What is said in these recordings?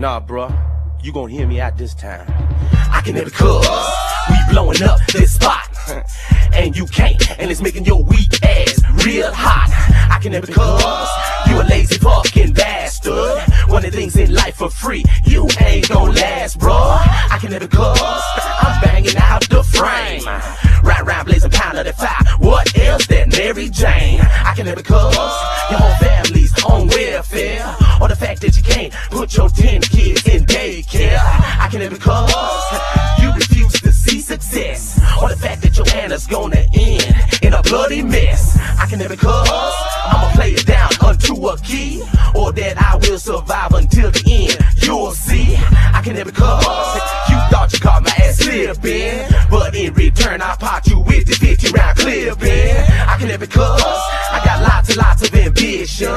Nah, bruh, you gon' hear me out this time. I can never cuz we blowing up this spot, and you can't, and it's making your weak ass real hot. I can never cuz you a lazy fucking bastard. One of the things in life for free, you ain't gon' last, bruh. I can never cuz I'm banging out the frame, right round blazing pound of the fire. What else than Mary Jane? I can never cuz your whole family's on welfare, or the fact that you can't put your 10 kids in daycare. I can never cuz you refuse to see success, or the fact that your Anna's gonna end in a bloody mess. I can never cuz I'ma play it down unto a key, or that I will survive until the end. You'll see. I can never cuz you thought you caught my ass slipping, but in return I popped you with the 50 round clipping. I can never cuz I got lots and lots of ambition,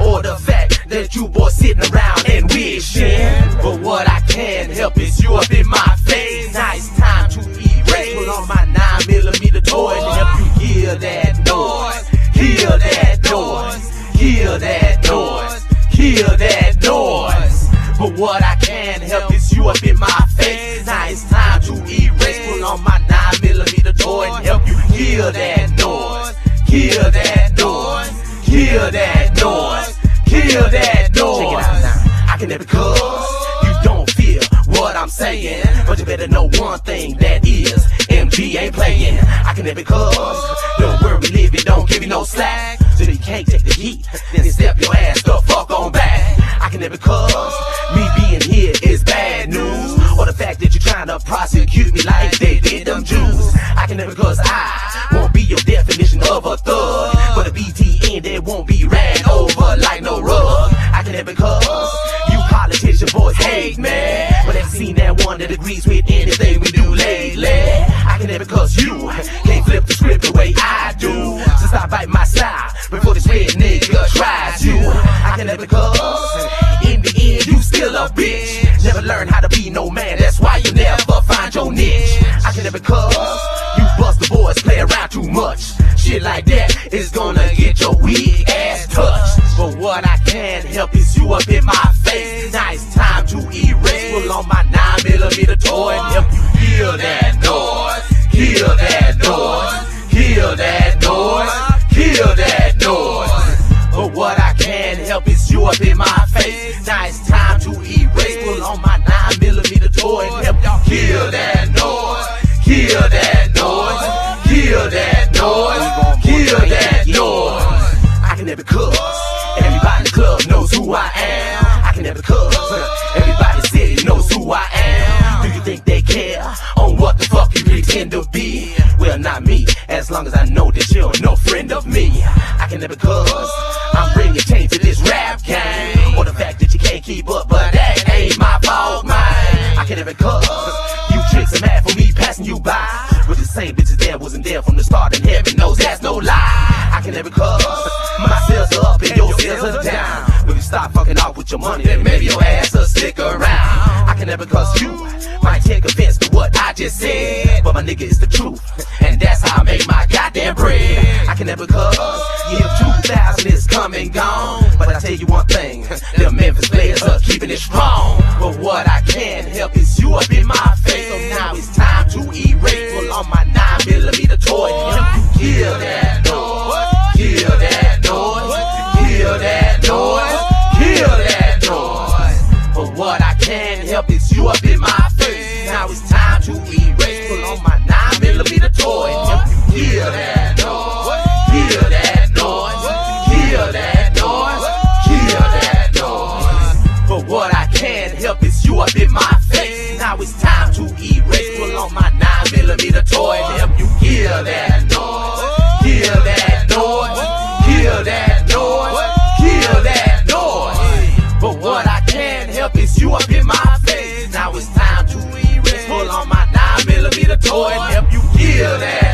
or the fact that you boys sitting around and wishing. But what I can't help is you up in my face. Now it's time to erase. Put on my 9mm toy and help you hear that noise. Hear that noise. Hear that noise. Hear that noise. But what I can't help is you up in my face. Now it's time to erase. Put on my 9mm toy and help you hear that noise. Hear that noise. Hear that noise. Hear that noise. Check it out now. I can never cuz you don't feel what I'm saying, but you better know one thing, that is MG ain't playing. I can never cuz the world we live in don't give you no slack, so you can't take the heat, then step your ass the fuck on back. I can never cuz me being here is bad news, or the fact that you're trying to prosecute me like they did them Jews. I can never cuz I won't be your definition of a thug, but a BTN that won't be ran over like no rug. I can never cuz you politician boys hate me, but they've seen that one that agrees with anything we do lately. I can never cuz you can't flip the script the way I do, so stop biting my side before this red nigga tries you. I can never cuz in the end you still a bitch, never learn how to be no man, that's why you never find your niche. I can never cuz you bust the boys play around too much, shit like that is gonna get your weak ass touched. But what I can't help is you up in my face. Now it's time to erase. Pull on my 9mm toy and help you hear that noise. Hear that noise. Hear that noise. Hear that noise. But what I can't help is you up in my face. Now it's time to erase. Pull on my 9mm toy and help y'all hear that noise. Hear that noise. Hear that noise. Hear that noise. I can never cuz everybody in the club knows who I am. I can never cuz everybody in the city knows who I am. Do you think they care on what the fuck you pretend to be? Well, not me, as long as I know that you're no friend of me. I can never cuz I'm bringing change to this rap game, or the fact that you can't keep up, but that ain't my fault, man. I can never cuz you tricks are mad for me passing you by, with the same bitches that wasn't there from the start, and heaven knows that's no lie. I can never cuz my sales are up and your sales are down. If you stop fucking off with your money, then maybe your ass will stick around. I can never cuz you might take offense to what I just said, but my nigga is the truth, and that's how I make my goddamn bread. I can never cuz year 2000 is come and gone, but I tell you one thing, the Memphis players are keeping it strong. But what I can't help is you up in my face, so now it's time to erase. Pull on my 9mm toy and help you hear that noise. Hear that noise. Hear that noise. Hear that noise. But what I can't help is you up in my face. Now it's time to erase. Pull on my 9mm toy and help you hear that noise. Hear that noise. Hear that noise. Hear that noise. But what I can't help is you up in my face. Now it's time to erase. Pull on my 9mm toy and help you hear that noise. Hear that noise. Hear that noise. Hear that noise. But what I can't help is you up in my face. Now it's time to erase. Pull on my 9mm toy and help you hear that.